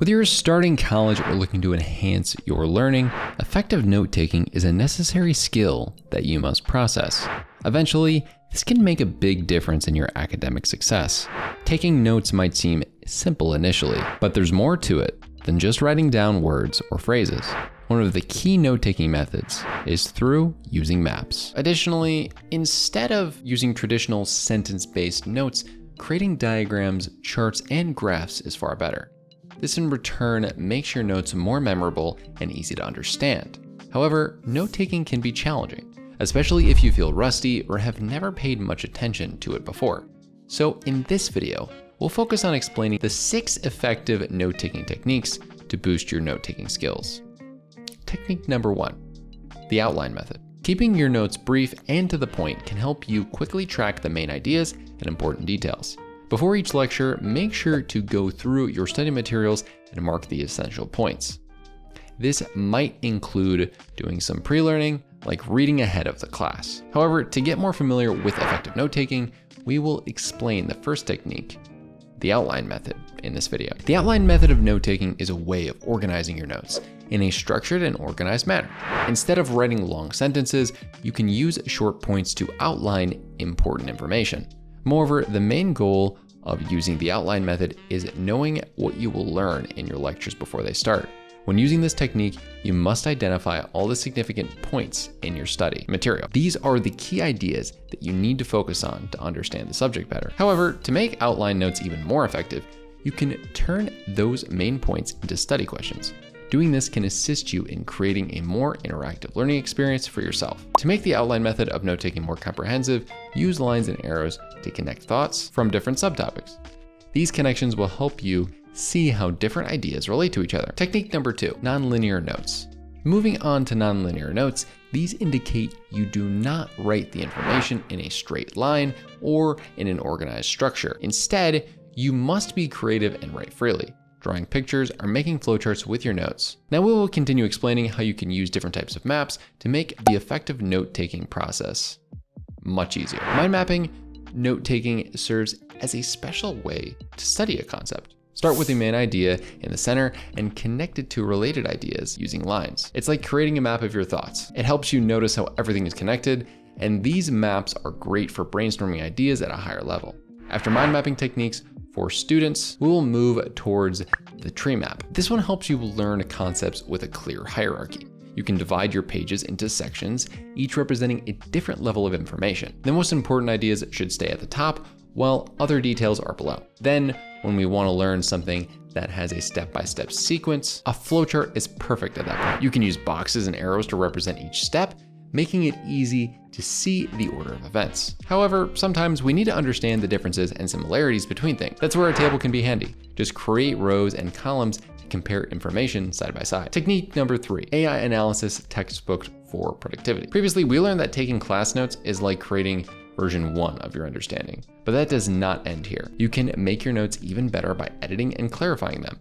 Whether you're starting college or looking to enhance your learning, effective note-taking is a necessary skill that you must process. Eventually, this can make a big difference in your academic success. Taking notes might seem simple initially, but there's more to it than just writing down words or phrases. One of the key note-taking methods is through using maps. Additionally, instead of using traditional sentence-based notes, creating diagrams, charts, and graphs is far better. This in return makes your notes more memorable and easy to understand. However, note-taking can be challenging, especially if you feel rusty or have never paid much attention to it before. So in this video, we'll focus on explaining the 6 effective note-taking techniques to boost your note-taking skills. Technique number 1, the outline method. Keeping your notes brief and to the point can help you quickly track the main ideas and important details. Before each lecture, make sure to go through your study materials and mark the essential points. This might include doing some pre-learning, like reading ahead of the class. However, to get more familiar with effective note-taking, we will explain the first technique, the outline method, in this video. The outline method of note-taking is a way of organizing your notes in a structured and organized manner. Instead of writing long sentences, you can use short points to outline important information. Moreover, the main goal of using the outline method is knowing what you will learn in your lectures before they start. When using this technique, you must identify all the significant points in your study material. These are the key ideas that you need to focus on to understand the subject better. However, to make outline notes even more effective, you can turn those main points into study questions. Doing this can assist you in creating a more interactive learning experience for yourself. To make the outline method of note-taking more comprehensive, use lines and arrows to connect thoughts from different subtopics. These connections will help you see how different ideas relate to each other. Technique number 2, nonlinear notes. Moving on to nonlinear notes, these indicate you do not write the information in a straight line or in an organized structure. Instead, you must be creative and write freely, drawing pictures or making flowcharts with your notes. Now we will continue explaining how you can use different types of maps to make the effective note-taking process much easier. Mind mapping note-taking serves as a special way to study a concept. Start with the main idea in the center and connect it to related ideas using lines. It's like creating a map of your thoughts. It helps you notice how everything is connected, and these maps are great for brainstorming ideas at a higher level. After mind mapping techniques for students, we will move towards the tree map. This one helps you learn concepts with a clear hierarchy. You can divide your pages into sections, each representing a different level of information. The most important ideas should stay at the top, while other details are below. Then, when we want to learn something that has a step-by-step sequence, a flowchart is perfect at that point. You can use boxes and arrows to represent each step, making it easy to see the order of events. However, sometimes we need to understand the differences and similarities between things. That's where a table can be handy. Just create rows and columns to compare information side by side. Technique number 3, AI analysis textbook for productivity. Previously, we learned that taking class notes is like creating version 1 of your understanding, but that does not end here. You can make your notes even better by editing and clarifying them,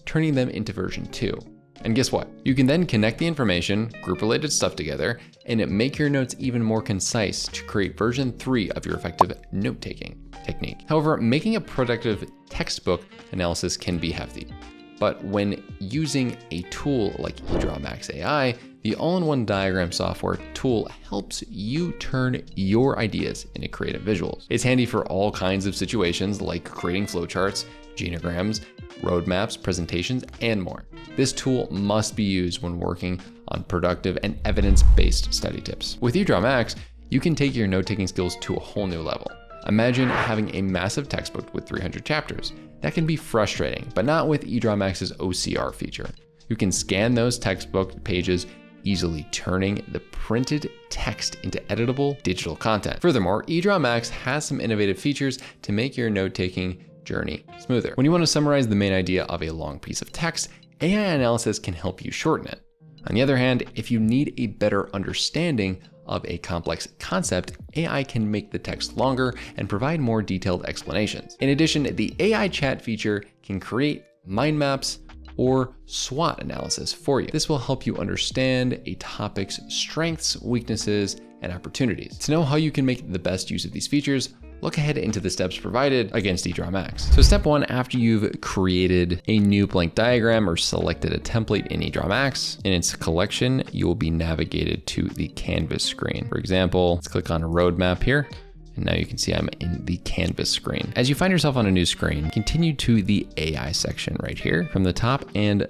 turning them into version 2. And guess what? You can then connect the information, group related stuff together, and make your notes even more concise to create version 3 of your effective note-taking technique. However, making a productive textbook analysis can be hefty. But when using a tool like eDrawMax AI, the all-in-one diagram software tool helps you turn your ideas into creative visuals. It's handy for all kinds of situations like creating flowcharts, genograms, roadmaps, presentations, and more. This tool must be used when working on productive and evidence-based study tips. With eDrawMax, you can take your note-taking skills to a whole new level. Imagine having a massive textbook with 300 chapters. That can be frustrating, but not with eDrawMax's OCR feature. You can scan those textbook pages easily, turning the printed text into editable digital content. Furthermore, eDrawMax has some innovative features to make your note-taking journey smoother. When you want to summarize the main idea of a long piece of text, AI analysis can help you shorten it. On the other hand, if you need a better understanding of a complex concept, AI can make the text longer and provide more detailed explanations. In addition, the AI chat feature can create mind maps or SWOT analysis for you. This will help you understand a topic's strengths, weaknesses, and opportunities. To know how you can make the best use of these features, look ahead into the steps provided against eDrawMax. So step 1, after you've created a new blank diagram or selected a template in eDrawMax, in its collection, you will be navigated to the Canvas screen. For example, let's click on a roadmap here. And now you can see I'm in the Canvas screen. As you find yourself on a new screen, continue to the AI section right here from the top and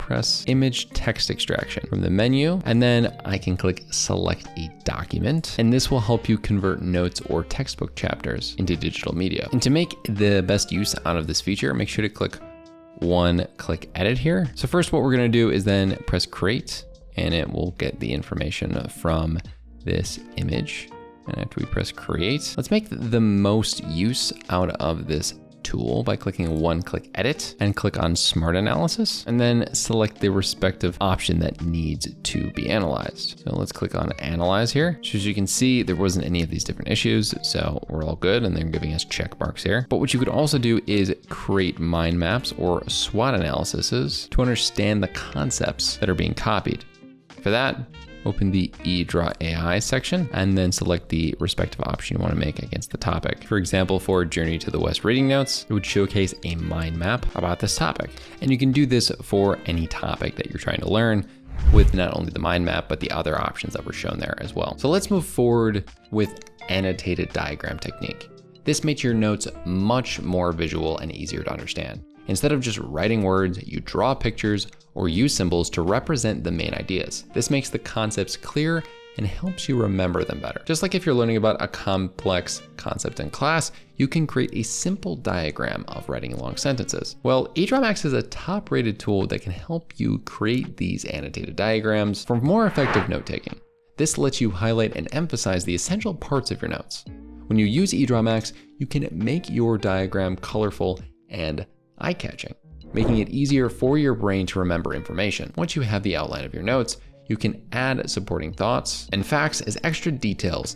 press image text extraction from the menu. And then I can click select a document, and this will help you convert notes or textbook chapters into digital media. And to make the best use out of this feature, make sure to click one-click edit here. So first what we're gonna do is then press create, and it will get the information from this image. And after we press create, let's make the most use out of this tool by clicking one-click edit and click on Smart Analysis, and then select the respective option that needs to be analyzed. So let's click on Analyze here. So as you can see, there wasn't any of these different issues, so we're all good, and they're giving us check marks here. But what you could also do is create mind maps or SWOT analyses to understand the concepts that are being copied. For that, open the eDrawAI section and then select the respective option you want to make against the topic. For example, for Journey to the West reading notes, it would showcase a mind map about this topic. And you can do this for any topic that you're trying to learn with not only the mind map, but the other options that were shown there as well. So let's move forward with annotated diagram technique. This makes your notes much more visual and easier to understand. Instead of just writing words, you draw pictures or use symbols to represent the main ideas. This makes the concepts clear and helps you remember them better. Just like if you're learning about a complex concept in class, you can create a simple diagram of writing long sentences. Well, eDrawMax is a top-rated tool that can help you create these annotated diagrams for more effective note-taking. This lets you highlight and emphasize the essential parts of your notes. When you use eDrawMax, you can make your diagram colorful and eye-catching, making it easier for your brain to remember information. Once you have the outline of your notes, you can add supporting thoughts and facts as extra details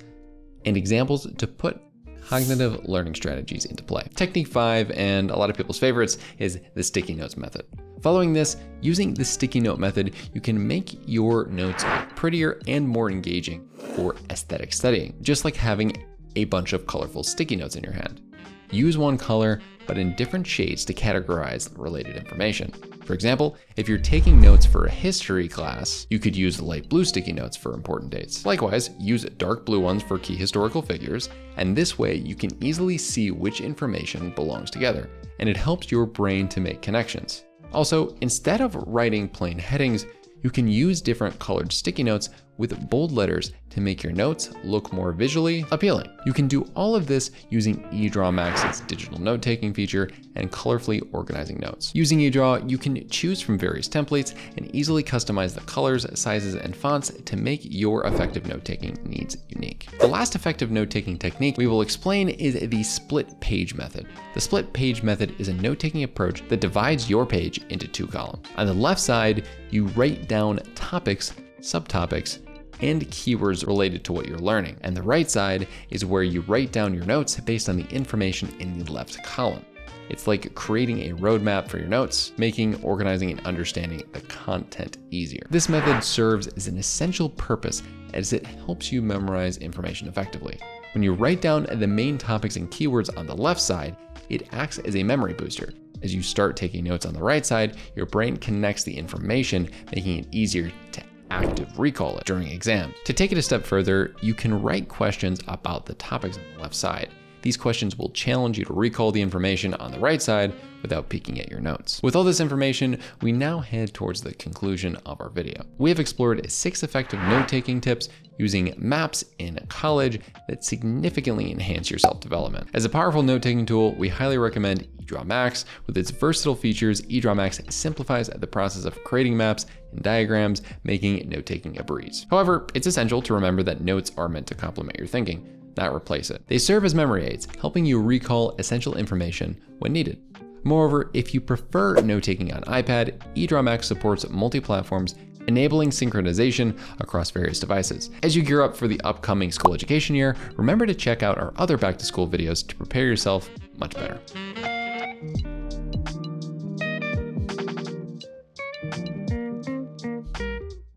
and examples to put cognitive learning strategies into play. Technique 5, and a lot of people's favorites, is the sticky notes method. Following this, using the sticky note method, you can make your notes prettier and more engaging for aesthetic studying, just like having a bunch of colorful sticky notes in your hand. Use one color, but in different shades to categorize related information. For example, if you're taking notes for a history class, you could use light blue sticky notes for important dates. Likewise, use dark blue ones for key historical figures, and this way you can easily see which information belongs together, and it helps your brain to make connections. Also, instead of writing plain headings, you can use different colored sticky notes with bold letters to make your notes look more visually appealing. You can do all of this using eDrawMax's digital note-taking feature and colorfully organizing notes. Using eDraw, you can choose from various templates and easily customize the colors, sizes, and fonts to make your effective note-taking needs unique. The last effective note-taking technique we will explain is the split page method. The split page method is a note-taking approach that divides your page into 2 columns. On the left side, you write down topics, subtopics, and keywords related to what you're learning. And the right side is where you write down your notes based on the information in the left column. It's like creating a roadmap for your notes, making organizing and understanding the content easier. This method serves as an essential purpose as it helps you memorize information effectively. When you write down the main topics and keywords on the left side, it acts as a memory booster. As you start taking notes on the right side, your brain connects the information, making it easier to active recall it during exams. To take it a step further, you can write questions about the topics on the left side. These questions will challenge you to recall the information on the right side without peeking at your notes. With all this information, we now head towards the conclusion of our video. We have explored 6 effective note-taking tips using maps in college that significantly enhance your self-development. As a powerful note-taking tool, we highly recommend eDrawMax. With its versatile features, eDrawMax simplifies the process of creating maps and diagrams, making note-taking a breeze. However, it's essential to remember that notes are meant to complement your thinking, not replace it. They serve as memory aids, helping you recall essential information when needed. Moreover, if you prefer note-taking on iPad, eDrawMax supports multi-platforms, enabling synchronization across various devices. As you gear up for the upcoming school education year, remember to check out our other back-to-school videos to prepare yourself much better.